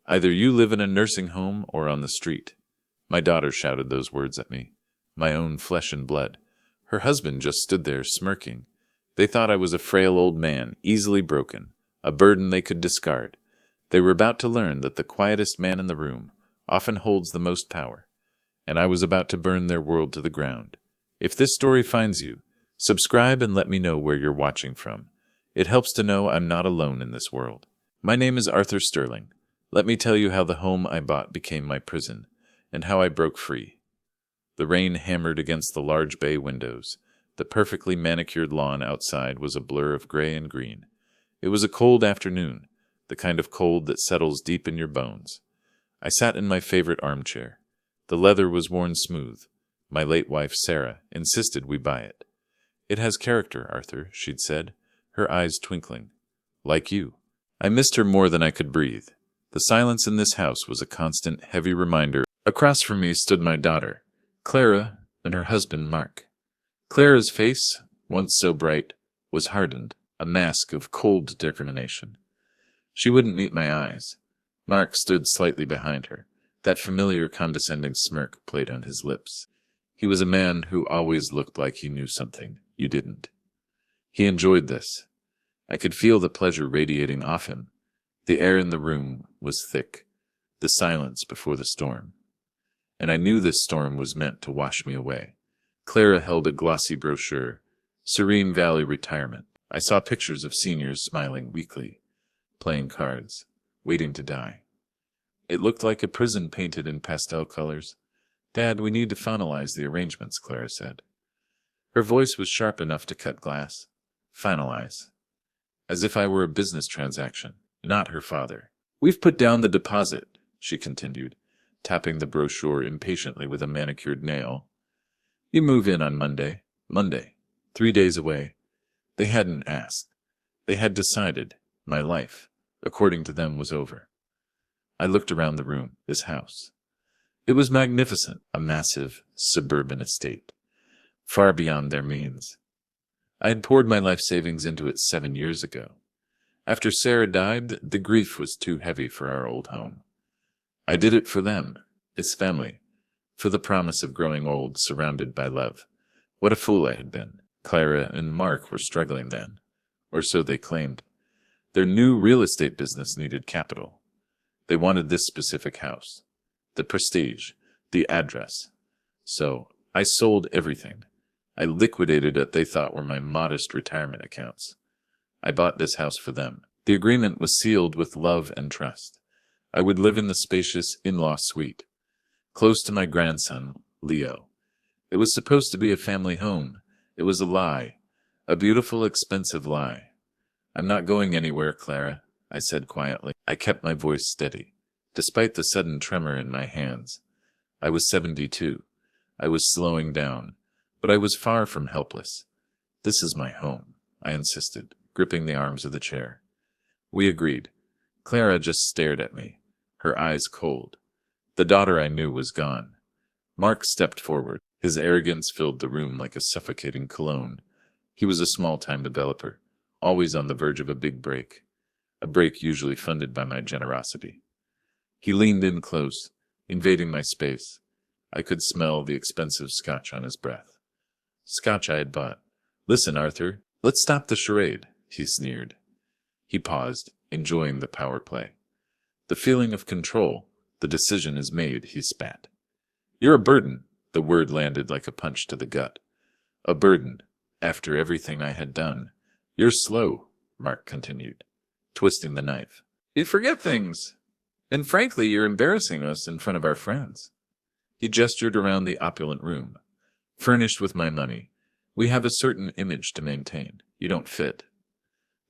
Either you live in a nursing home or on the street. My daughter shouted those words at me, my own flesh and blood. Her husband just stood there smirking. They thought I was a frail old man, easily broken, a burden they could discard. They were about to learn that the quietest man in the room often holds the most power, and I was about to burn their world to the ground. If this story finds you, subscribe and let me know where you're watching from. It helps to know I'm not alone in this world. My name is Arthur Sterling. Let me tell you how the home I bought became my prison, and how I broke free. The rain hammered against the large bay windows. The perfectly manicured lawn outside was a blur of gray and green. It was a cold afternoon, the kind of cold that settles deep in your bones. I sat in my favorite armchair. The leather was worn smooth. My late wife, Sarah, insisted we buy it. "It has character, Arthur," she'd said, her eyes twinkling. "Like you." I missed her more than I could breathe. The silence in this house was a constant, heavy reminder. Across from me stood my daughter, Clara, and her husband, Mark. Clara's face, once so bright, was hardened, a mask of cold determination. She wouldn't meet my eyes. Mark stood slightly behind her. That familiar condescending smirk played on his lips. He was a man who always looked like he knew something you didn't. He enjoyed this. I could feel the pleasure radiating off him. The air in the room was thick, the silence before the storm. And I knew this storm was meant to wash me away. Clara held a glossy brochure, Serene Valley Retirement. I saw pictures of seniors smiling weakly, playing cards, waiting to die. It looked like a prison painted in pastel colors. "Dad, we need to finalize the arrangements," Clara said. Her voice was sharp enough to cut glass. Finalize. As if I were a business transaction, not her father. "We've put down the deposit," she continued, tapping the brochure impatiently with a manicured nail. "You move in on Monday. Monday. 3 days away." They hadn't asked. They had decided. My life, according to them, was over. I looked around the room, this house. It was magnificent, a massive, suburban estate, far beyond their means. I had poured my life savings into it 7 years ago. After Sarah died, the grief was too heavy for our old home. I did it for them, its family, for the promise of growing old, surrounded by love. What a fool I had been. Clara and Mark were struggling then, or so they claimed. Their new real estate business needed capital. They wanted this specific house, the prestige, the address. So I sold everything. I liquidated what they thought were my modest retirement accounts. I bought this house for them. The agreement was sealed with love and trust. I would live in the spacious in-law suite, close to my grandson, Leo. It was supposed to be a family home. It was a lie, a beautiful, expensive lie. "I'm not going anywhere, Clara," I said quietly. I kept my voice steady, despite the sudden tremor in my hands. I was 72. I was slowing down, but I was far from helpless. "This is my home," I insisted, gripping the arms of the chair. We agreed. Clara just stared at me, her eyes cold. The daughter I knew was gone. Mark stepped forward. His arrogance filled the room like a suffocating cologne. He was a small-time developer, always on the verge of a big break, a break usually funded by my generosity. He leaned in close, invading my space. I could smell the expensive scotch on his breath. Scotch I had bought. "Listen, Arthur, let's stop the charade," he sneered. He paused, enjoying the power play. "The feeling of control. The decision is made," he spat. "You're a burden." The word landed like a punch to the gut. A burden, after everything I had done. "You're slow," Mark continued, twisting the knife. "You forget things. And frankly, you're embarrassing us in front of our friends." He gestured around the opulent room. "Furnished with my money. We have a certain image to maintain. You don't fit."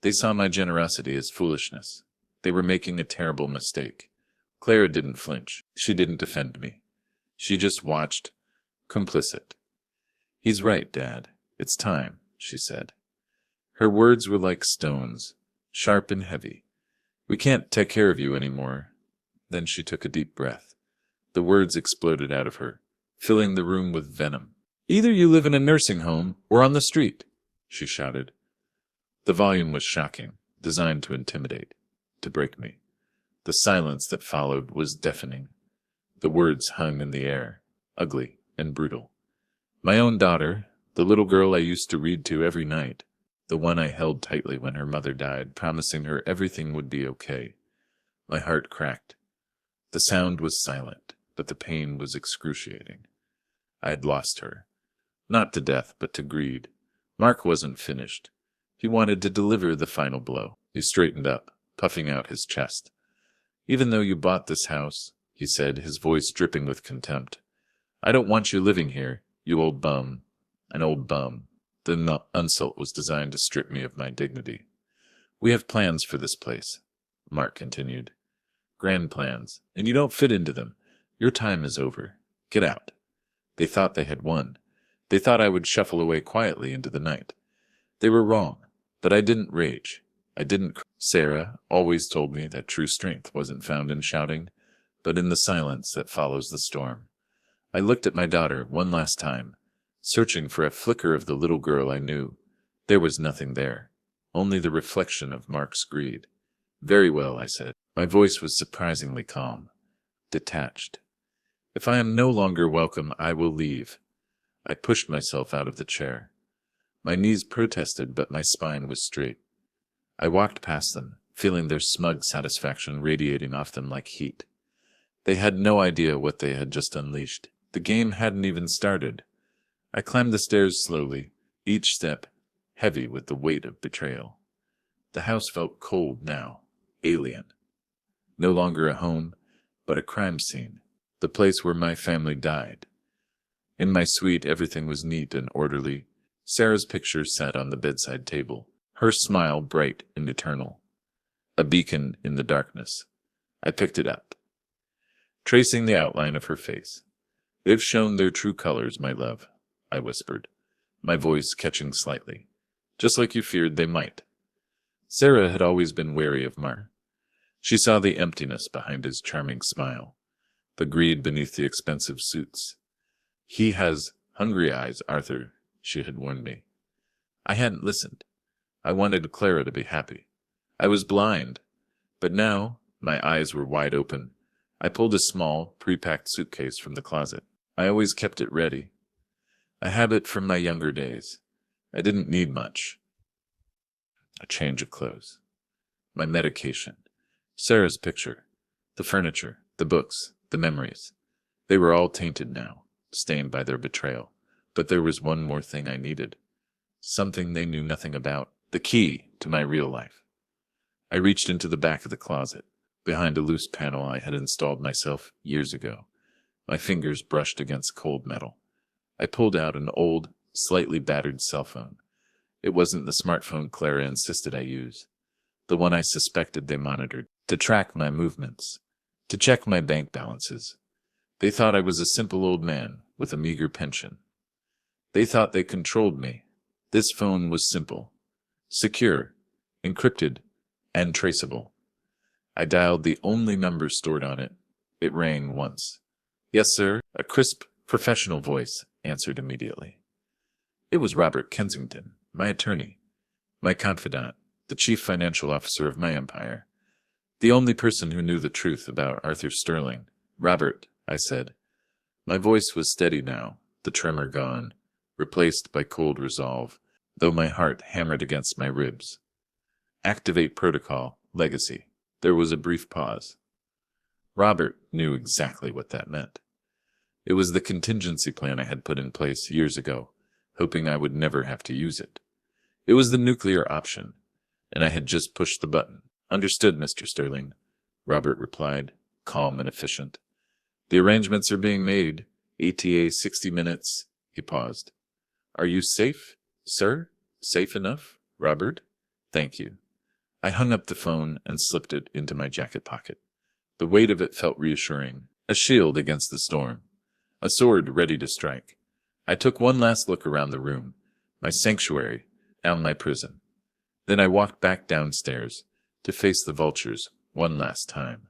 They saw my generosity as foolishness. They were making a terrible mistake. Clara didn't flinch. She didn't defend me. She just watched, complicit. "He's right, Dad. It's time," she said. Her words were like stones, sharp and heavy. "We can't take care of you anymore." Then she took a deep breath. The words exploded out of her, filling the room with venom. "Either you live in a nursing home or on the street," she shouted. The volume was shocking, designed to intimidate, to break me. The silence that followed was deafening. The words hung in the air, ugly and brutal. My own daughter, the little girl I used to read to every night, the one I held tightly when her mother died, promising her everything would be okay. My heart cracked. The sound was silent, but the pain was excruciating. I had lost her. Not to death, but to greed. Mark wasn't finished. He wanted to deliver the final blow. He straightened up, puffing out his chest. Even though you bought this house, he said, his voice dripping with contempt, I don't want you living here, you old bum. An old bum. The insult was designed to strip me of my dignity. We have plans for this place, Mark continued. Grand plans, and you don't fit into them. Your time is over. Get out. They thought they had won. They thought I would shuffle away quietly into the night. They were wrong, but I didn't rage. I didn't cry. Sarah always told me that true strength wasn't found in shouting, but in the silence that follows the storm. I looked at my daughter one last time, searching for a flicker of the little girl I knew. There was nothing there, only the reflection of Mark's greed. Very well, I said. My voice was surprisingly calm, detached. If I am no longer welcome, I will leave. I pushed myself out of the chair. My knees protested, but my spine was straight. I walked past them, feeling their smug satisfaction radiating off them like heat. They had no idea what they had just unleashed. The game hadn't even started. I climbed the stairs slowly, each step heavy with the weight of betrayal. The house felt cold now, alien. No longer a home, but a crime scene, the place where my family died. In my suite, everything was neat and orderly. Sarah's picture sat on the bedside table, her smile bright and eternal. A beacon in the darkness. I picked it up, tracing the outline of her face. They've shown their true colors, my love, I whispered, my voice catching slightly, just like you feared they might. Sarah had always been wary of Mark. She saw the emptiness behind his charming smile, the greed beneath the expensive suits. He has hungry eyes, Arthur, she had warned me. I hadn't listened. I wanted Clara to be happy. I was blind, but now my eyes were wide open. I pulled a small, pre-packed suitcase from the closet. I always kept it ready. A habit from my younger days. I didn't need much. A change of clothes. My medication. Sarah's picture. The furniture. The books. The memories. They were all tainted now, stained by their betrayal. But there was one more thing I needed. Something they knew nothing about. The key to my real life. I reached into the back of the closet, behind a loose panel I had installed myself years ago. My fingers brushed against cold metal. I pulled out an old, slightly battered cell phone. It wasn't the smartphone Clara insisted I use. The one I suspected they monitored, to track my movements, to check my bank balances. They thought I was a simple old man with a meager pension. They thought they controlled me. This phone was simple, secure, encrypted, and traceable. I dialed the only number stored on it. It rang once. Yes, sir, a crisp, professional voice answered immediately. It was Robert Kensington, my attorney, my confidant, the chief financial officer of my empire, the only person who knew the truth about Arthur Sterling. Robert, I said. My voice was steady now, the tremor gone, replaced by cold resolve, though my heart hammered against my ribs. Activate protocol, legacy. There was a brief pause. Robert knew exactly what that meant. It was the contingency plan I had put in place years ago, hoping I would never have to use it. It was the nuclear option, and I had just pushed the button. Understood, Mr. Sterling, Robert replied, calm and efficient. The arrangements are being made. ETA 60 minutes. He paused. Are you safe, sir? Safe enough, Robert? Thank you. I hung up the phone and slipped it into my jacket pocket. The weight of it felt reassuring, a shield against the storm, a sword ready to strike. I took one last look around the room, my sanctuary, now my prison. Then I walked back downstairs to face the vultures one last time.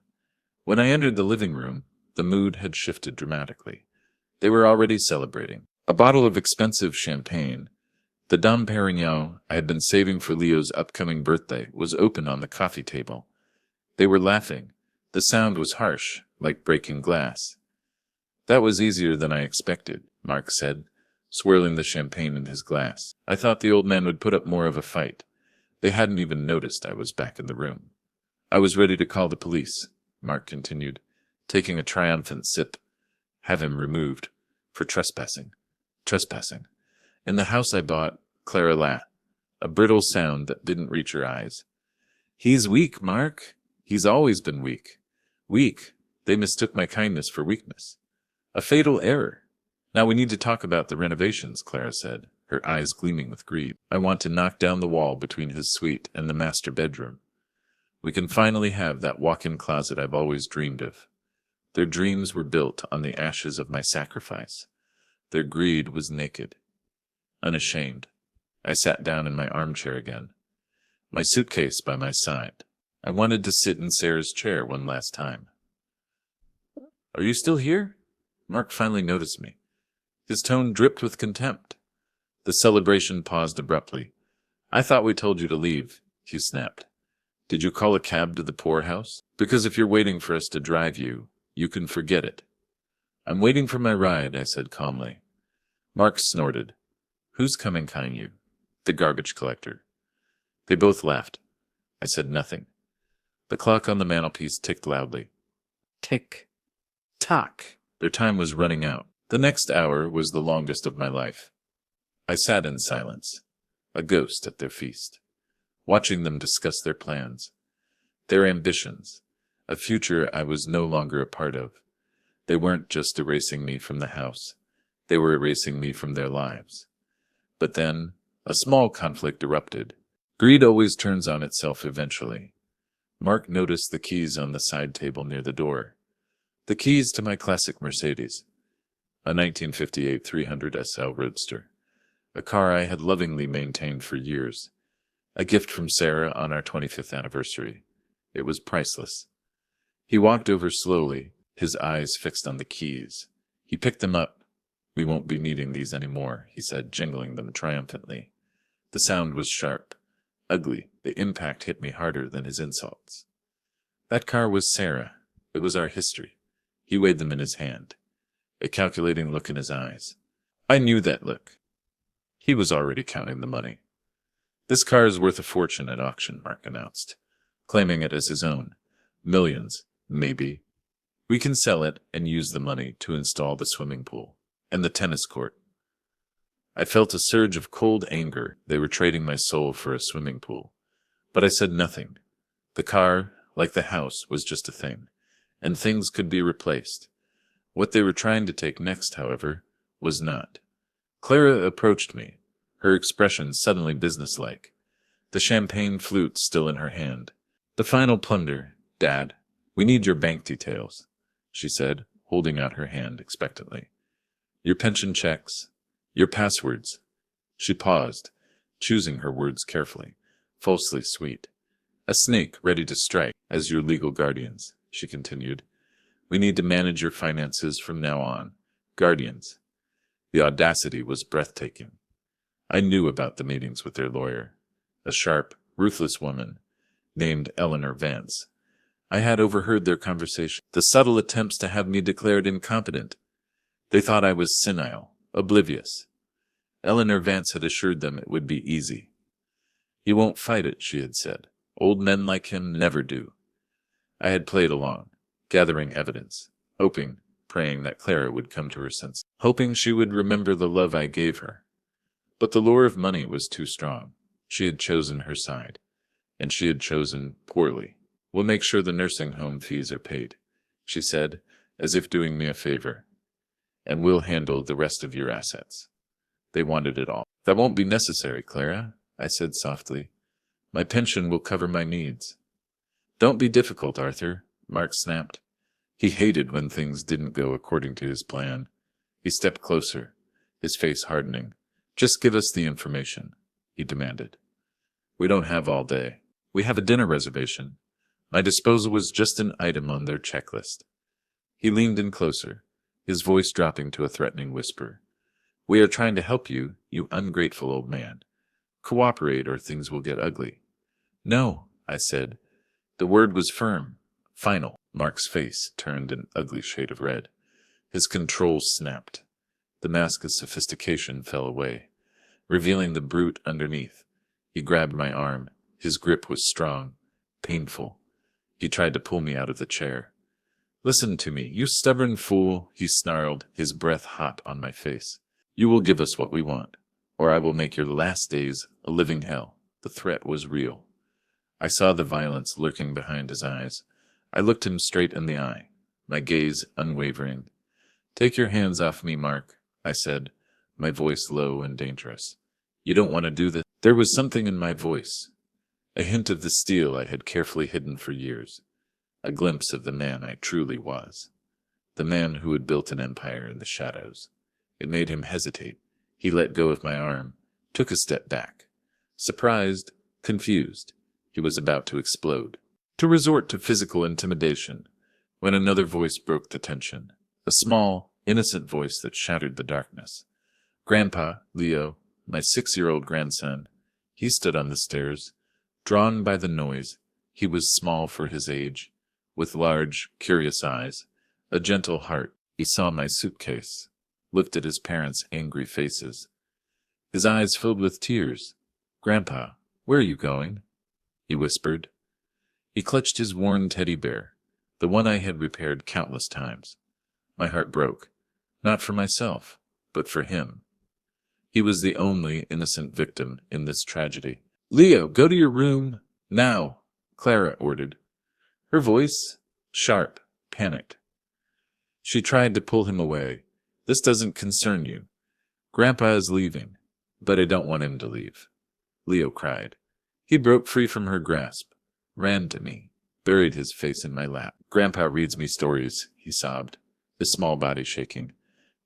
When I entered the living room, the mood had shifted dramatically. They were already celebrating. A bottle of expensive champagne, the Dom Perignon I had been saving for Leo's upcoming birthday, was open on the coffee table. They were laughing, The sound was harsh, like breaking glass. That was easier than I expected, Mark said, swirling the champagne in his glass. I thought the old man would put up more of a fight. They hadn't even noticed I was back in the room. I was ready to call the police, Mark continued, taking a triumphant sip. Have him removed. For trespassing. Trespassing. In the house I bought, Clara laughed, a brittle sound that didn't reach her eyes. He's weak, Mark. He's always been weak. Weak. They mistook my kindness for weakness. A fatal error. Now we need to talk about the renovations, Clara said, her eyes gleaming with greed. I want to knock down the wall between his suite and the master bedroom. We can finally have that walk-in closet I've always dreamed of. Their dreams were built on the ashes of my sacrifice. Their greed was naked. Unashamed, I sat down in my armchair again, my suitcase by my side. I wanted to sit in Sarah's chair one last time. Are you still here? Mark finally noticed me. His tone dripped with contempt. The celebration paused abruptly. I thought we told you to leave, he snapped. Did you call a cab to the poorhouse? Because if you're waiting for us to drive you, you can forget it. I'm waiting for my ride, I said calmly. Mark snorted. Who's coming, kind you? The garbage collector. They both laughed. I said nothing. The clock on the mantelpiece ticked loudly. Tick. Tock. Their time was running out. The next hour was the longest of my life. I sat in silence, a ghost at their feast, watching them discuss their plans, their ambitions, a future I was no longer a part of. They weren't just erasing me from the house. They were erasing me from their lives. But then, a small conflict erupted. Greed always turns on itself eventually. Mark noticed the keys on the side table near the door. The keys to my classic Mercedes, a 1958 300 SL Roadster, a car I had lovingly maintained for years, a gift from Sarah on our 25th anniversary. It was priceless. He walked over slowly, his eyes fixed on the keys. He picked them up. We won't be needing these anymore, he said, jingling them triumphantly. The sound was sharp, ugly. The impact hit me harder than his insults. That car was Sarah. It was our history. He weighed them in his hand, a calculating look in his eyes. I knew that look. He was already counting the money. This car is worth a fortune at auction, Mark announced, claiming it as his own. Millions, maybe. We can sell it and use the money to install the swimming pool and the tennis court. I felt a surge of cold anger. They were trading my soul for a swimming pool. But I said nothing. The car, like the house, was just a thing, and things could be replaced. What they were trying to take next, however, was not. Clara approached me, her expression suddenly businesslike, the champagne flute still in her hand. The final plunder, Dad. We need your bank details, she said, holding out her hand expectantly. Your pension checks, your passwords. She paused, choosing her words carefully, falsely sweet. A snake ready to strike as your legal guardians, she continued. We need to manage your finances from now on. Guardians. The audacity was breathtaking. I knew about the meetings with their lawyer, a sharp, ruthless woman named Eleanor Vance. I had overheard their conversation, the subtle attempts to have me declared incompetent. They thought I was senile, oblivious. Eleanor Vance had assured them it would be easy. He won't fight it, she had said. Old men like him never do. I had played along, gathering evidence, hoping, praying that Clara would come to her senses, hoping she would remember the love I gave her. But the lure of money was too strong. She had chosen her side, and she had chosen poorly. We'll make sure the nursing home fees are paid, she said, as if doing me a favor. And we'll handle the rest of your assets. They wanted it all. That won't be necessary, Clara, I said softly. My pension will cover my needs. Don't be difficult, Arthur, Mark snapped. He hated when things didn't go according to his plan. He stepped closer, his face hardening. Just give us the information, he demanded. We don't have all day. We have a dinner reservation. My disposal was just an item on their checklist. He leaned in closer, his voice dropping to a threatening whisper. We are trying to help you, you ungrateful old man. Cooperate or things will get ugly. No, I said. The word was firm, final. Mark's face turned an ugly shade of red. His controls snapped. The mask of sophistication fell away, revealing the brute underneath. He grabbed my arm. His grip was strong, painful. He tried to pull me out of the chair. "Listen to me, you stubborn fool," he snarled, his breath hot on my face. "You will give us what we want, or I will make your last days a living hell." The threat was real. I saw the violence lurking behind his eyes. I looked him straight in the eye, my gaze unwavering. "Take your hands off me, Mark," I said, my voice low and dangerous. "You don't want to do this." There was something in my voice, a hint of the steel I had carefully hidden for years, a glimpse of the man I truly was, the man who had built an empire in the shadows. It made him hesitate. He let go of my arm, took a step back. Surprised, confused, he was about to explode, to resort to physical intimidation, when another voice broke the tension, a small, innocent voice that shattered the darkness. Grandpa, Leo, my 6-year-old grandson, he stood on the stairs, drawn by the noise. He was small for his age, with large, curious eyes, a gentle heart. He saw my suitcase, looked at his parents' angry faces. His eyes filled with tears. "Grandpa, where are you going?" he whispered. He clutched his worn teddy bear, the one I had repaired countless times. My heart broke, not for myself, but for him. He was the only innocent victim in this tragedy. "Leo, go to your room, now," Clara ordered. Her voice, sharp, panicked. She tried to pull him away. "This doesn't concern you. Grandpa is leaving, but I don't want him to leave," Leo cried. He broke free from her grasp, ran to me, buried his face in my lap. "Grandpa reads me stories," he sobbed, his small body shaking.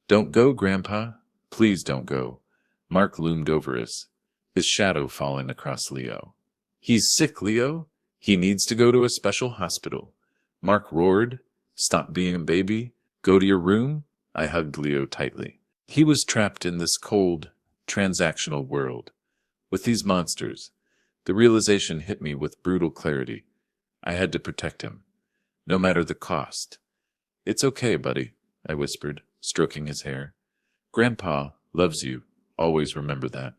"Don't go, Grandpa. Please don't go." Mark loomed over us, his shadow falling across Leo. "He's sick, Leo. He needs to go to a special hospital." Mark roared. "Stop being a baby. Go to your room." I hugged Leo tightly. He was trapped in this cold, transactional world, with these monsters. The realization hit me with brutal clarity. I had to protect him, no matter the cost. "It's okay, buddy," I whispered, stroking his hair. "Grandpa loves you. Always remember that.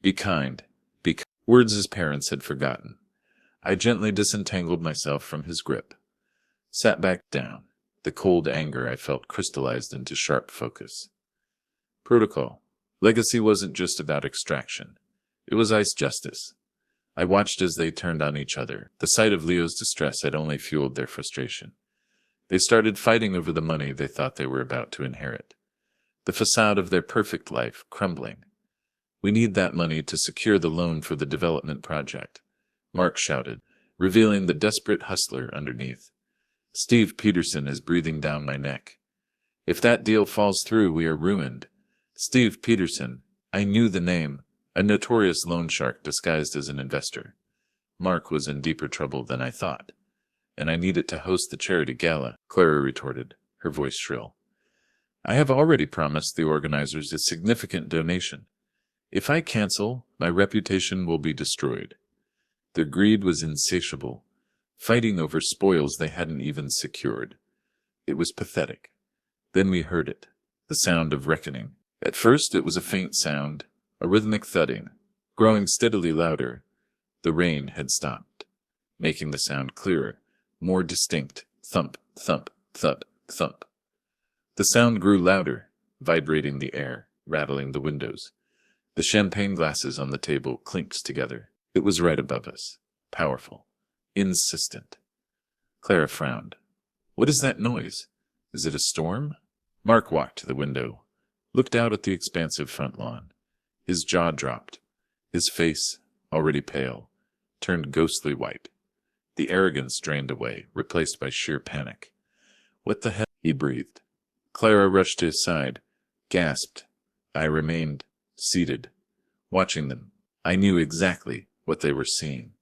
Be kind. Be kind." Words his parents had forgotten. I gently disentangled myself from his grip, sat back down. The cold anger I felt crystallized into sharp focus. Protocol. Legacy wasn't just about extraction. It was ice justice. I watched as they turned on each other. The sight of Leo's distress had only fueled their frustration. They started fighting over the money they thought they were about to inherit. The facade of their perfect life crumbling. "We need that money to secure the loan for the development project," Mark shouted, revealing the desperate hustler underneath. "Steve Peterson is breathing down my neck. If that deal falls through, we are ruined." Steve Peterson. I knew the name, a notorious loan shark disguised as an investor. Mark was in deeper trouble than I thought, and I needed to host the charity gala, Clara retorted, her voice shrill. "I have already promised the organizers a significant donation. If I cancel, my reputation will be destroyed." Their greed was insatiable, fighting over spoils they hadn't even secured. It was pathetic. Then we heard it, the sound of reckoning. At first it was a faint sound, a rhythmic thudding, growing steadily louder. The rain had stopped, making the sound clearer, more distinct. Thump, thump, thud, thump. The sound grew louder, vibrating the air, rattling the windows. The champagne glasses on the table clinked together. It was right above us, powerful, insistent. Clara frowned. "What is that noise? Is it a storm?" Mark walked to the window, looked out at the expansive front lawn. His jaw dropped. His face, already pale, turned ghostly white. The arrogance drained away, replaced by sheer panic. "What the hell?" he breathed. Clara rushed to his side, gasped. I remained seated, watching them. I knew exactly what they were seeing.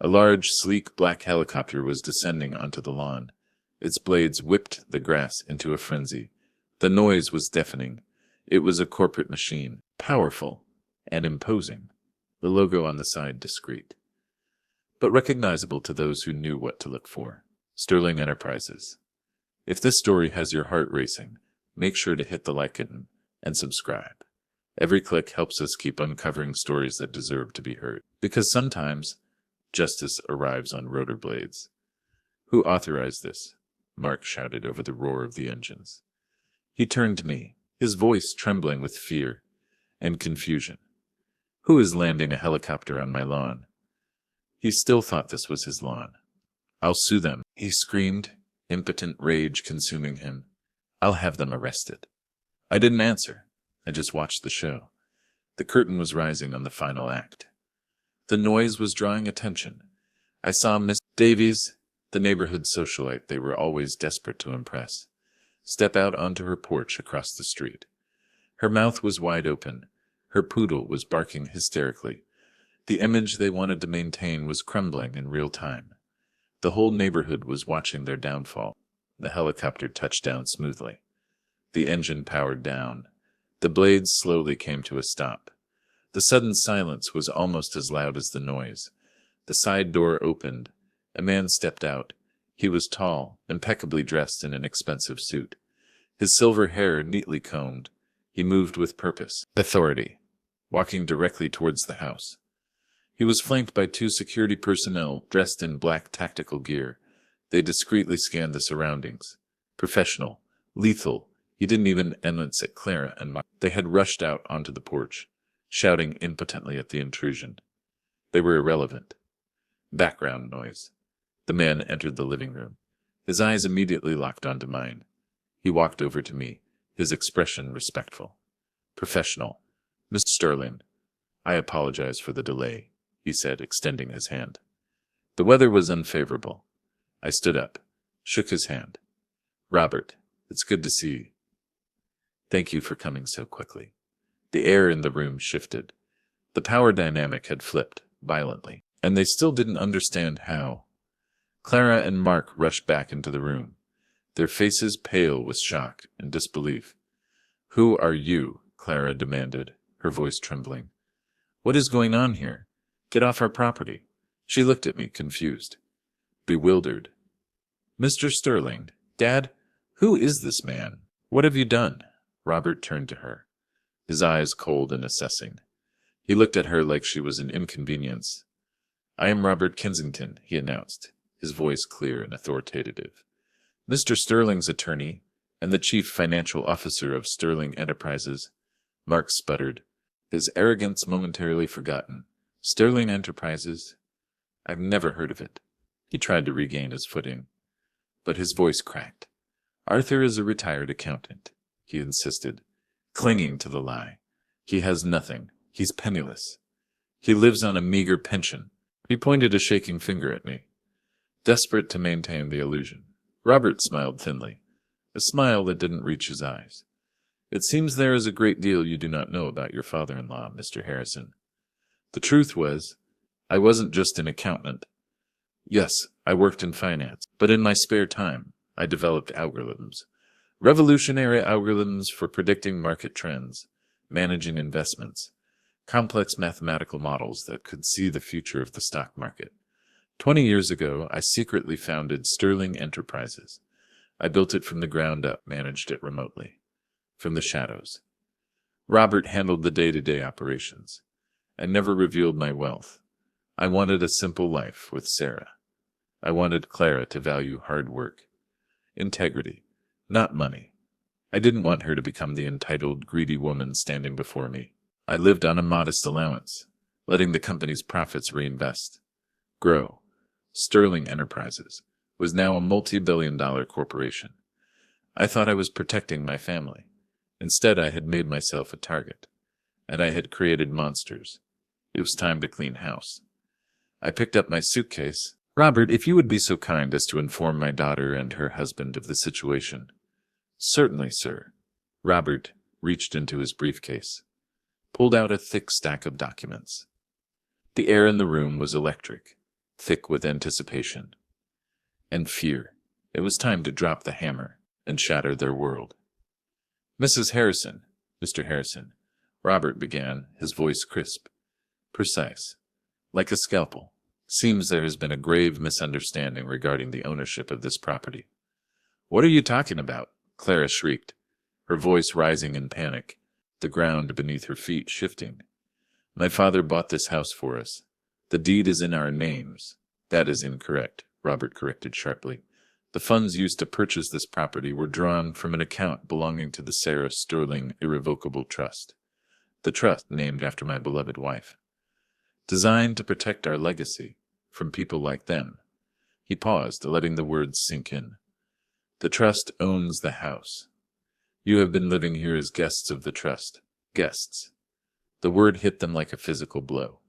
A large, sleek black helicopter was descending onto the lawn. Its blades whipped the grass into a frenzy. The noise was deafening. It was a corporate machine, powerful and imposing, the logo on the side discreet, but recognizable to those who knew what to look for. Sterling Enterprises. If this story has your heart racing, make sure to hit the like button and subscribe. Every click helps us keep uncovering stories that deserve to be heard. Because sometimes, justice arrives on rollerblades. Who authorized this? Mark shouted over the roar of the engines. He turned to me, his voice trembling with fear and confusion. Who is landing a helicopter on my lawn? He still thought this was his lawn. I'll sue them, he screamed, impotent rage consuming him. I'll have them arrested. I didn't answer. I just watched the show. The curtain was rising on the final act. The noise was drawing attention. I saw Miss Davies, the neighborhood socialite they were always desperate to impress, step out onto her porch across the street. Her mouth was wide open. Her poodle was barking hysterically. The image they wanted to maintain was crumbling in real time. The whole neighborhood was watching their downfall. The helicopter touched down smoothly. The engine powered down. The blades slowly came to a stop. The sudden silence was almost as loud as the noise. The side door opened. A man stepped out. He was tall, impeccably dressed in an expensive suit. His silver hair neatly combed. He moved with purpose, authority, walking directly towards the house. He was flanked by two security personnel dressed in black tactical gear. They discreetly scanned the surroundings. Professional, lethal. He didn't even glance at Clara and Mark. They had rushed out onto the porch, shouting impotently at the intrusion. They were irrelevant. Background noise. The man entered the living room. His eyes immediately locked onto mine. He walked over to me, his expression respectful. Professional. Mr. Sterling, I apologize for the delay, he said, extending his hand. The weather was unfavorable. I stood up, shook his hand. Robert, it's good to see you. Thank you for coming so quickly. The air in the room shifted. The power dynamic had flipped violently, and they still didn't understand how. Clara and Mark rushed back into the room, their faces pale with shock and disbelief. Who are you? Clara demanded, her voice trembling. What is going on here? Get off our property. She looked at me, confused, bewildered. Mr. Sterling, Dad, who is this man? What have you done? Robert turned to her, his eyes cold and assessing. He looked at her like she was an inconvenience. I am Robert Kensington, he announced, his voice clear and authoritative. Mr. Sterling's attorney and the chief financial officer of Sterling Enterprises. Mark sputtered, his arrogance momentarily forgotten. Sterling Enterprises? I've never heard of it. He tried to regain his footing, but his voice cracked. Arthur is a retired accountant, he insisted, clinging to the lie. He has nothing. He's penniless. He lives on a meager pension. He pointed a shaking finger at me, desperate to maintain the illusion. Robert smiled thinly, a smile that didn't reach his eyes. It seems there is a great deal you do not know about your father-in-law, Mr. Harrison. The truth was, I wasn't just an accountant. Yes, I worked in finance, but in my spare time, I developed algorithms. Revolutionary algorithms for predicting market trends, managing investments, complex mathematical models that could see the future of the stock market. 20 years ago, I secretly founded Sterling Enterprises. I built it from the ground up, managed it remotely, from the shadows. Robert handled the day-to-day operations. I never revealed my wealth. I wanted a simple life with Sarah. I wanted Clara to value hard work, integrity, not money. I didn't want her to become the entitled, greedy woman standing before me. I lived on a modest allowance, letting the company's profits reinvest, grow. Sterling Enterprises was now a multi-billion-dollar corporation. I thought I was protecting my family. Instead, I had made myself a target, and I had created monsters. It was time to clean house. I picked up my suitcase. Robert, if you would be so kind as to inform my daughter and her husband of the situation. Certainly, sir. Robert reached into his briefcase, pulled out a thick stack of documents. The air in the room was electric, thick with anticipation and fear. It was time to drop the hammer and shatter their world. Mrs. Harrison, Mr. Harrison, Robert began, his voice crisp, precise, like a scalpel. Seems there has been a grave misunderstanding regarding the ownership of this property. What are you talking about? Clara shrieked, her voice rising in panic, the ground beneath her feet shifting. My father bought this house for us. The deed is in our names. That is incorrect, Robert corrected sharply. The funds used to purchase this property were drawn from an account belonging to the Sarah Sterling Irrevocable Trust, the trust named after my beloved wife. Designed to protect our legacy from people like them. He paused, letting the words sink in. The trust owns the house. You have been living here as guests of the trust. Guests. The word hit them like a physical blow.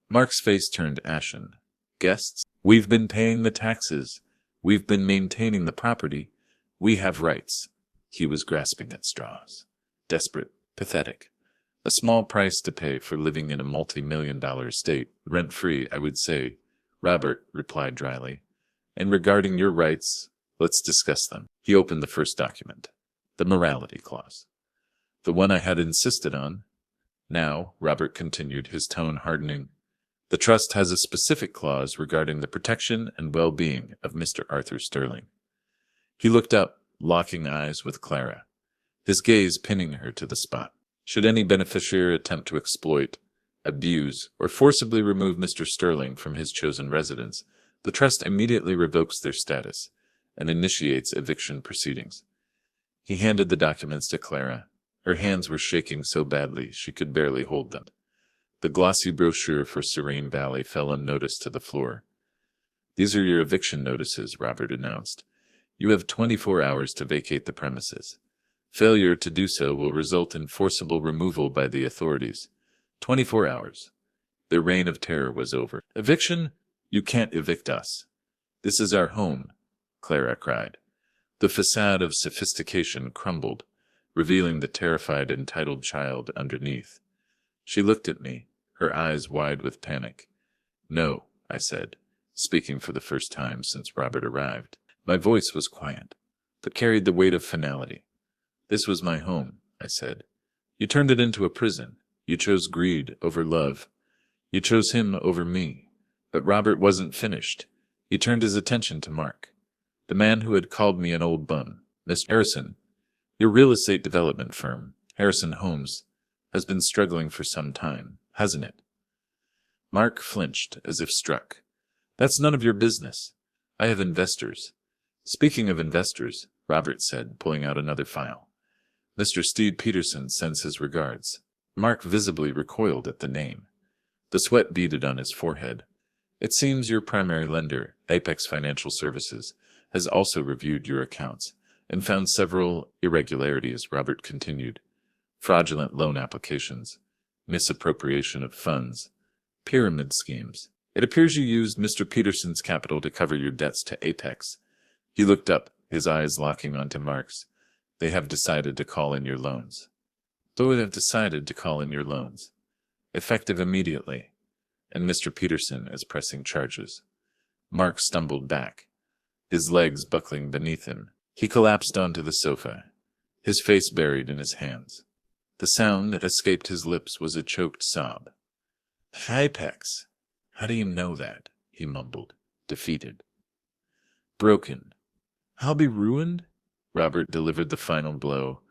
Mark's face turned ashen. Guests? We've been paying the taxes. We've been maintaining the property. We have rights. He was grasping at straws. Desperate. Pathetic. A small price to pay for living in a multi-million-dollar estate, rent-free, I would say, Robert replied dryly. And regarding your rights, let's discuss them. He opened the first document, the morality clause. The one I had insisted on. Now, Robert continued, his tone hardening, the trust has a specific clause regarding the protection and well-being of Mr. Arthur Sterling. He looked up, locking eyes with Clara, his gaze pinning her to the spot. Should any beneficiary attempt to exploit, abuse, or forcibly remove Mr. Sterling from his chosen residence, the trust immediately revokes their status and initiates eviction proceedings. He handed the documents to Clara. Her hands were shaking so badly she could barely hold them. The glossy brochure for Serene Valley fell unnoticed to the floor. These are your eviction notices, Robert announced. You have 24 hours to vacate the premises. Failure to do so will result in forcible removal by the authorities. 24 hours. Their reign of terror was over. Eviction? You can't evict us. This is our home, Clara cried. The facade of sophistication crumbled, revealing the terrified, entitled child underneath. She looked at me, her eyes wide with panic. No, I said, speaking for the first time since Robert arrived. My voice was quiet, but carried the weight of finality. This was my home, I said. You turned it into a prison. You chose greed over love. You chose him over me. But Robert wasn't finished. He turned his attention to Mark, the man who had called me an old bum. Mr. Harrison, your real estate development firm, Harrison Homes, has been struggling for some time, hasn't it? Mark flinched, as if struck. That's none of your business. I have investors. Speaking of investors, Robert said, pulling out another file. Mr. Steve Peterson sends his regards. Mark visibly recoiled at the name. The sweat beaded on his forehead. It seems your primary lender, Apex Financial Services, has also reviewed your accounts and found several irregularities, Robert continued. Fraudulent loan applications, misappropriation of funds, pyramid schemes. It appears you used Mr. Peterson's capital to cover your debts to Apex. He looked up, his eyes locking onto Mark's. They have decided to call in your loans. They have decided to call in your loans. Effective immediately. And Mr. Peterson is pressing charges. Mark stumbled back, his legs buckling beneath him. He collapsed onto the sofa, his face buried in his hands. The sound that escaped his lips was a choked sob. Apex. How do you know that? He mumbled, defeated. Broken. I'll be ruined? Robert delivered the final blow.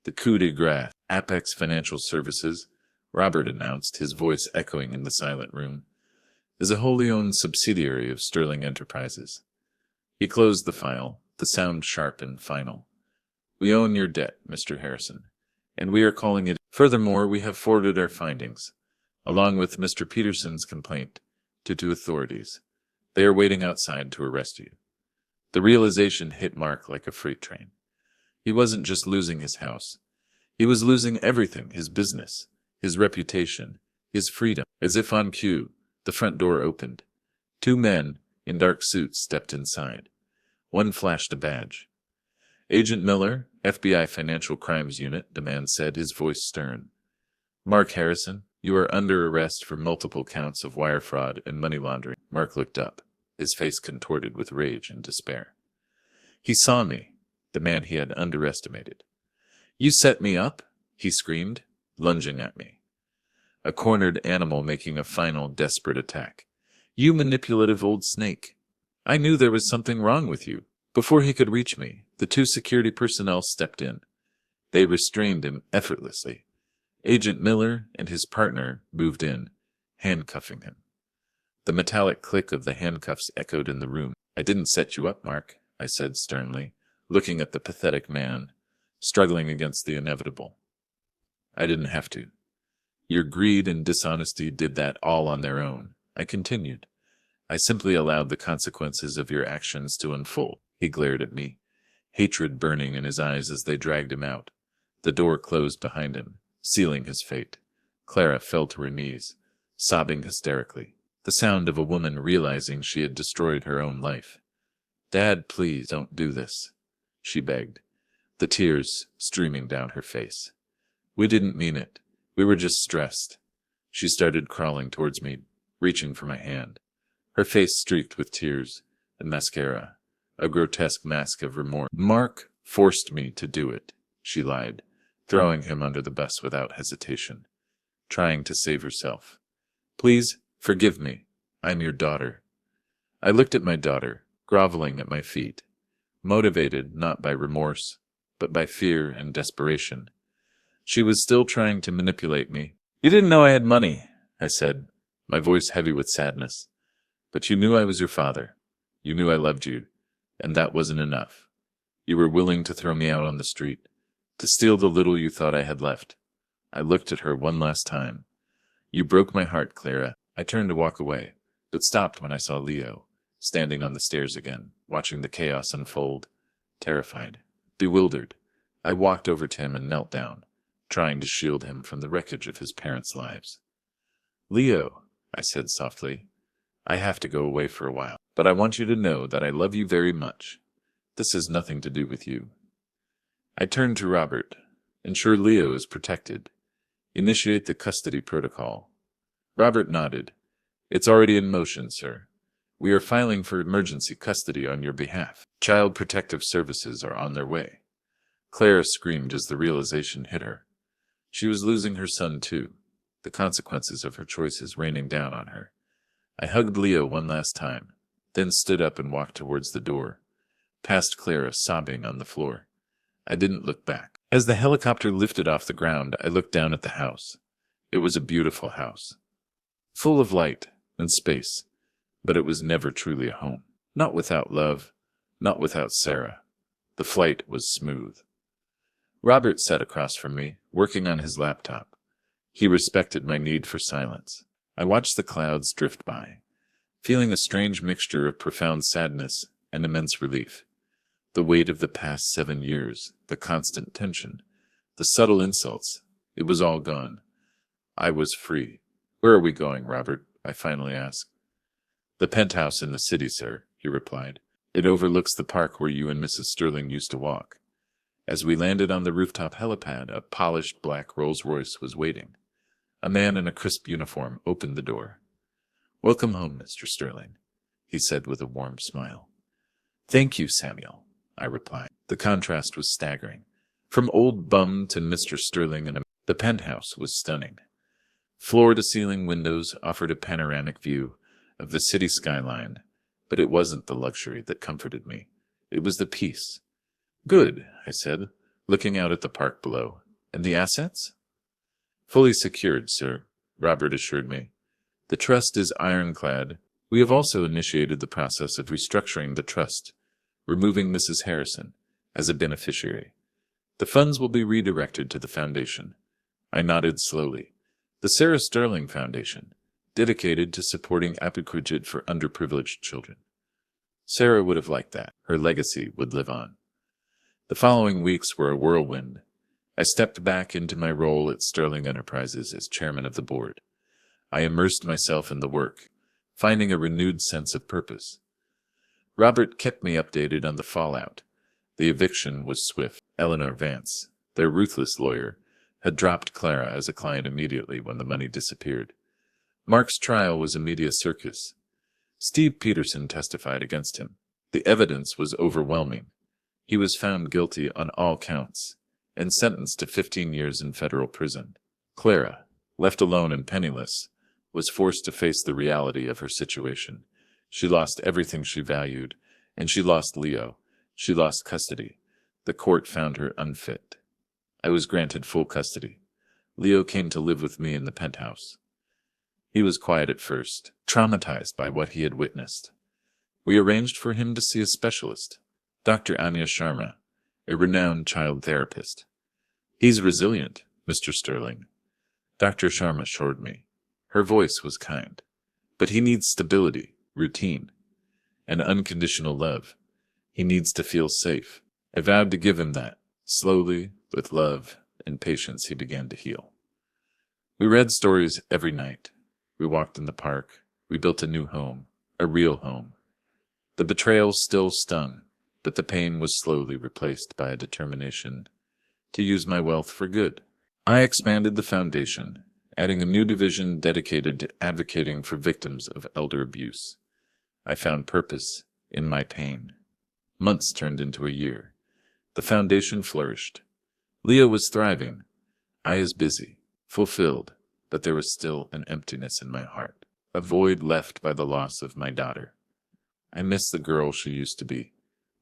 The coup de grace. Apex Financial Services, Robert announced, his voice echoing in the silent room, is a wholly owned subsidiary of Sterling Enterprises. He closed the file, the sound sharp and final. We own your debt, Mr. Harrison, and we are calling it. Furthermore, we have forwarded our findings, along with Mr. Peterson's complaint, to authorities. They are waiting outside to arrest you. The realization hit Mark like a freight train. He wasn't just losing his house. He was losing everything, his business, his reputation, his freedom. As if on cue, the front door opened. Two men in dark suits stepped inside. One flashed a badge. Agent Miller, FBI Financial Crimes Unit, the man said, his voice stern. Mark Harrison, you are under arrest for multiple counts of wire fraud and money laundering. Mark looked up, his face contorted with rage and despair. He saw me, the man he had underestimated. You set me up? He screamed, lunging at me. A cornered animal making a final desperate attack. You manipulative old snake. I knew there was something wrong with you. Before he could reach me, the two security personnel stepped in. They restrained him effortlessly. Agent Miller and his partner moved in, handcuffing him. The metallic click of the handcuffs echoed in the room. I didn't set you up, Mark, I said sternly, looking at the pathetic man, struggling against the inevitable. I didn't have to. Your greed and dishonesty did that all on their own, I continued. I simply allowed the consequences of your actions to unfold. He glared at me, hatred burning in his eyes as they dragged him out. The door closed behind him, sealing his fate. Clara fell to her knees, sobbing hysterically, the sound of a woman realizing she had destroyed her own life. Dad, please don't do this, she begged, the tears streaming down her face. We didn't mean it. We were just stressed. She started crawling towards me, reaching for my hand, her face streaked with tears and mascara, a grotesque mask of remorse. Mark forced me to do it, she lied, throwing him under the bus without hesitation, trying to save herself. Please, forgive me. I'm your daughter. I looked at my daughter, groveling at my feet, motivated not by remorse, but by fear and desperation. She was still trying to manipulate me. You didn't know I had money, I said, my voice heavy with sadness. But you knew I was your father. You knew I loved you, and that wasn't enough. You were willing to throw me out on the street, to steal the little you thought I had left. I looked at her one last time. You broke my heart, Clara. I turned to walk away, but stopped when I saw Leo, standing on the stairs again, watching the chaos unfold. Terrified, bewildered, I walked over to him and knelt down, trying to shield him from the wreckage of his parents' lives. Leo, I said softly, I have to go away for a while, but I want you to know that I love you very much. This has nothing to do with you. I turned to Robert. Ensure Leo is protected. Initiate the custody protocol. Robert nodded. It's already in motion, sir. We are filing for emergency custody on your behalf. Child Protective Services are on their way. Clara screamed as the realization hit her. She was losing her son too, the consequences of her choices raining down on her. I hugged Leo one last time, then stood up and walked towards the door, past Clara sobbing on the floor. I didn't look back. As the helicopter lifted off the ground, I looked down at the house. It was a beautiful house, full of light and space, but it was never truly a home. Not without love, not without Sarah. The flight was smooth. Robert sat across from me, working on his laptop. He respected my need for silence. I watched the clouds drift by, feeling a strange mixture of profound sadness and immense relief. The weight of the past 7 years, the constant tension, the subtle insults, it was all gone. I was free. Where are we going, Robert? I finally asked. The penthouse in the city, sir, he replied. It overlooks the park where you and Mrs. Sterling used to walk. As we landed on the rooftop helipad, a polished black Rolls-Royce was waiting. A man in a crisp uniform opened the door. Welcome home, Mr. Sterling, he said with a warm smile. Thank you, Samuel, I replied. The contrast was staggering. From old bum to Mr. Sterling, and the penthouse was stunning. Floor-to-ceiling windows offered a panoramic view of the city skyline, but it wasn't the luxury that comforted me. It was the peace. Good, I said, looking out at the park below. And the assets? Fully secured, sir, Robert assured me. The trust is ironclad. We have also initiated the process of restructuring the trust, removing Mrs. Harrison as a beneficiary. The funds will be redirected to the foundation. I nodded slowly. The Sarah Sterling Foundation, dedicated to supporting apicrugit for underprivileged children. Sarah would have liked that. Her legacy would live on. The following weeks were a whirlwind. I stepped back into my role at Sterling Enterprises as chairman of the board. I immersed myself in the work, finding a renewed sense of purpose. Robert kept me updated on the fallout. The eviction was swift. Eleanor Vance, their ruthless lawyer, had dropped Clara as a client immediately when the money disappeared. Mark's trial was a media circus. Steve Peterson testified against him. The evidence was overwhelming. He was found guilty on all counts and sentenced to 15 years in federal prison. Clara, left alone and penniless, was forced to face the reality of her situation. She lost everything she valued, and she lost Leo. She lost custody. The court found her unfit. I was granted full custody. Leo came to live with me in the penthouse. He was quiet at first, traumatized by what he had witnessed. We arranged for him to see a specialist, Dr. Anya Sharma, a renowned child therapist. "He's resilient, Mr. Sterling," Dr. Sharma assured me. Her voice was kind. "But he needs stability, routine, and unconditional love. He needs to feel safe." I vowed to give him that. Slowly, with love and patience, he began to heal. We read stories every night. We walked in the park. We built a new home, a real home. The betrayal still stung, but the pain was slowly replaced by a determination to use my wealth for good. I expanded the foundation, adding a new division dedicated to advocating for victims of elder abuse. I found purpose in my pain. Months turned into a year. The foundation flourished. Leah was thriving. I was busy, fulfilled, but there was still an emptiness in my heart, a void left by the loss of my daughter. I missed the girl she used to be.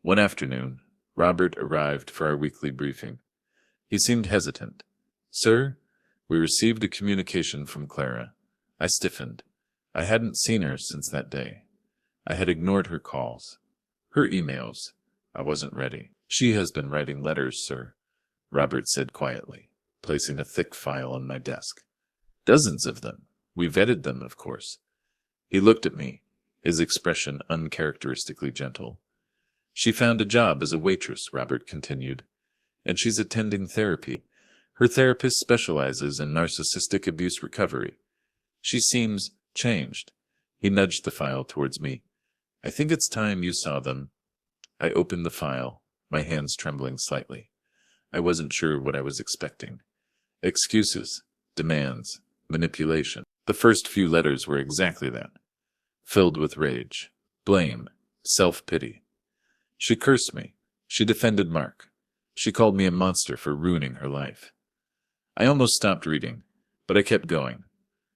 One afternoon, Robert arrived for our weekly briefing. He seemed hesitant. "Sir, we received a communication from Clara." I stiffened. I hadn't seen her since that day. I had ignored her calls, her emails. I wasn't ready. "She has been writing letters, sir," Robert said quietly, placing a thick file on my desk. "Dozens of them. We vetted them, of course." He looked at me, his expression uncharacteristically gentle. "She found a job as a waitress," Robert continued, "and she's attending therapy. Her therapist specializes in narcissistic abuse recovery. She seems changed." He nudged the file towards me. "I think it's time you saw them." I opened the file, my hands trembling slightly. I wasn't sure what I was expecting. Excuses, demands, manipulation. The first few letters were exactly that, filled with rage, blame, self-pity. She cursed me. She defended Mark. She called me a monster for ruining her life. I almost stopped reading, but I kept going.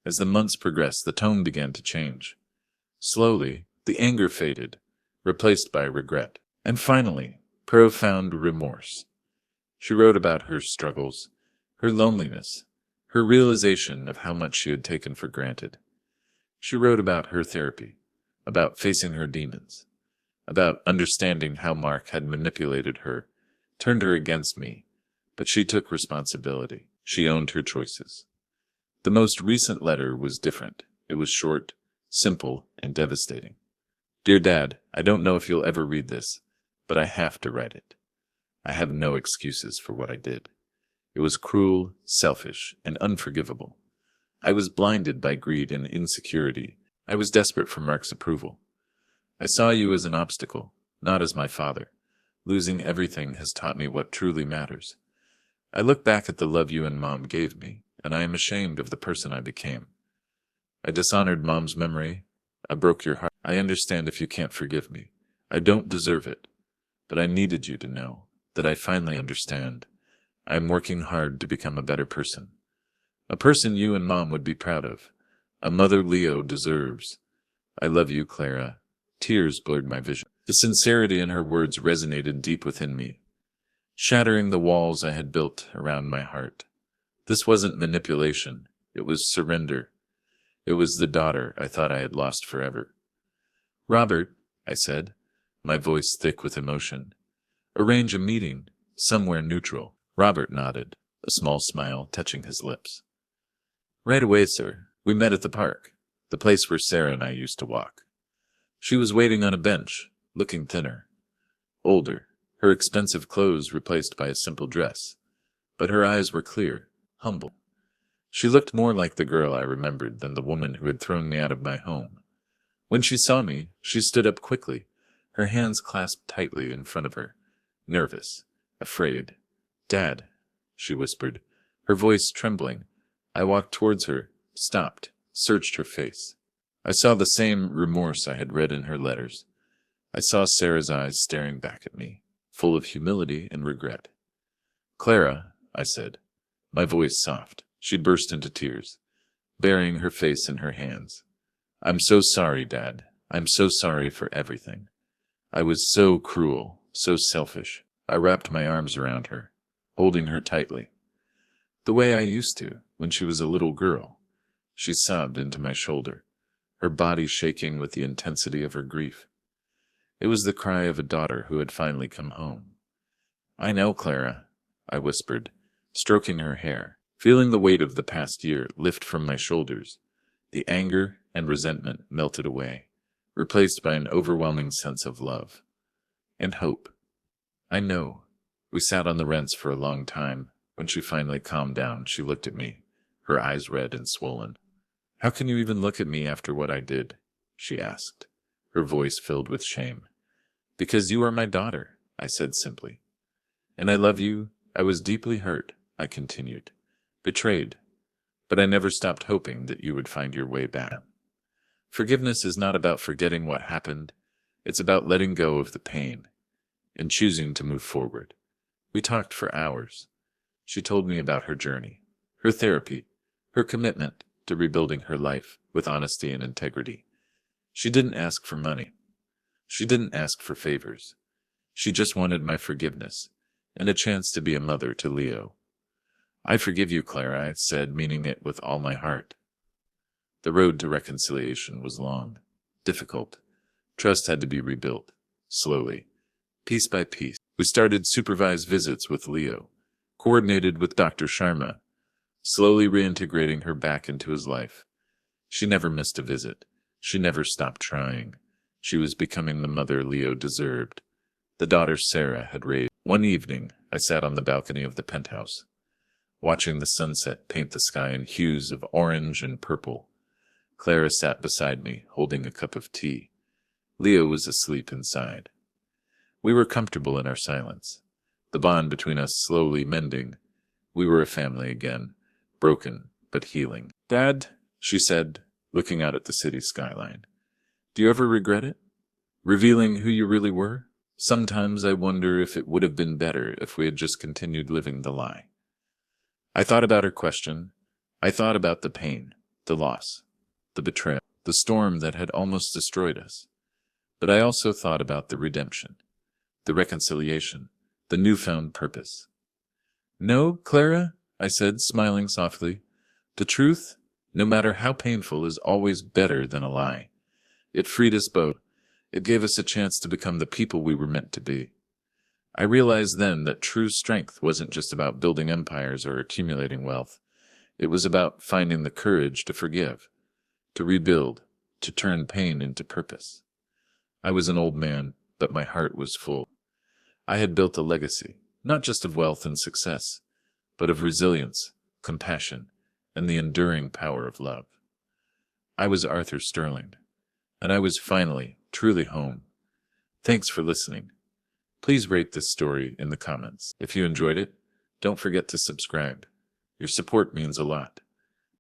As the months progressed, the tone began to change. Slowly, the anger faded, replaced by regret, and finally, profound remorse. She wrote about her struggles, her loneliness, her realization of how much she had taken for granted. She wrote about her therapy, about facing her demons, about understanding how Mark had manipulated her, turned her against me, but she took responsibility. She owned her choices. The most recent letter was different. It was short, simple, and devastating. "Dear Dad, I don't know if you'll ever read this, but I have to write it. I have no excuses for what I did. It was cruel, selfish, and unforgivable. I was blinded by greed and insecurity. I was desperate for Mark's approval. I saw you as an obstacle, not as my father. Losing everything has taught me what truly matters. I look back at the love you and Mom gave me, and I am ashamed of the person I became. I dishonored Mom's memory. I broke your heart. I understand if you can't forgive me. I don't deserve it. But I needed you to know that I finally understand. I am working hard to become a better person. A person you and Mom would be proud of. A mother Leo deserves. I love you, Clara." Tears blurred my vision. The sincerity in her words resonated deep within me, shattering the walls I had built around my heart. This wasn't manipulation. It was surrender. It was the daughter I thought I had lost forever. "Robert," I said, my voice thick with emotion, "arrange a meeting, somewhere neutral." Robert nodded, a small smile touching his lips. "Right away, sir." We met at the park, the place where Sarah and I used to walk. She was waiting on a bench, looking thinner, older, her expensive clothes replaced by a simple dress. But her eyes were clear, humble. She looked more like the girl I remembered than the woman who had thrown me out of my home. When she saw me, she stood up quickly, her hands clasped tightly in front of her, nervous, afraid. "Dad," she whispered, her voice trembling. I walked towards her, stopped, searched her face. I saw the same remorse I had read in her letters. I saw Sarah's eyes staring back at me, full of humility and regret. "Clara," I said, my voice soft. She burst into tears. burying her face in her hands. I'm so sorry, Dad. I'm so sorry for everything. I was so cruel, so selfish. I wrapped my arms around her, holding her tightly, the way I used to when she was a little girl. She sobbed into my shoulder, her body shaking with the intensity of her grief. It was the cry of a daughter who had finally come home. I know, Clara, I whispered, stroking her hair, feeling the weight of the past year lift from my shoulders. The anger and resentment melted away, replaced by an overwhelming sense of love and hope. I know. We sat on the rents for a long time. When she finally calmed down, she looked at me, her eyes red and swollen. How can you even look at me after what I did? She asked, her voice filled with shame. Because you are my daughter, I said simply. And I love you. I was deeply hurt, I continued, betrayed, but I never stopped hoping that you would find your way back. Forgiveness is not about forgetting what happened. It's about letting go of the pain and choosing to move forward. We talked for hours. She told me about her journey, her therapy, her commitment to rebuilding her life with honesty and integrity. She didn't ask for money. She didn't ask for favors. She just wanted my forgiveness and a chance to be a mother to Leo. I forgive you, Clara, I said, meaning it with all my heart. The road to reconciliation was long, difficult. Trust had to be rebuilt, slowly, piece by piece. We started supervised visits with Leo, coordinated with Dr. Sharma, slowly reintegrating her back into his life. She never missed a visit. She never stopped trying. She was becoming the mother Leo deserved, the daughter Sarah had raised. One evening, I sat on the balcony of the penthouse, watching the sunset paint the sky in hues of orange and purple. Clara sat beside me, holding a cup of tea. Leo was asleep inside. We were comfortable in our silence, the bond between us slowly mending. We were a family again, broken but healing. Dad, she said, looking out at the city skyline, do you ever regret it? Revealing who you really were? Sometimes I wonder if it would have been better if we had just continued living the lie. I thought about her question. I thought about the pain, the loss, the betrayal, the storm that had almost destroyed us. But I also thought about the redemption, the reconciliation, the newfound purpose. No, Clara, I said, smiling softly. The truth, no matter how painful, is always better than a lie. It freed us both. It gave us a chance to become the people we were meant to be. I realized then that true strength wasn't just about building empires or accumulating wealth. It was about finding the courage to forgive, to rebuild, to turn pain into purpose. I was an old man, but my heart was full. I had built a legacy, not just of wealth and success, but of resilience, compassion, and the enduring power of love. I was Arthur Sterling, and I was finally, truly home. Thanks for listening. Please rate this story in the comments. If you enjoyed it, don't forget to subscribe. Your support means a lot.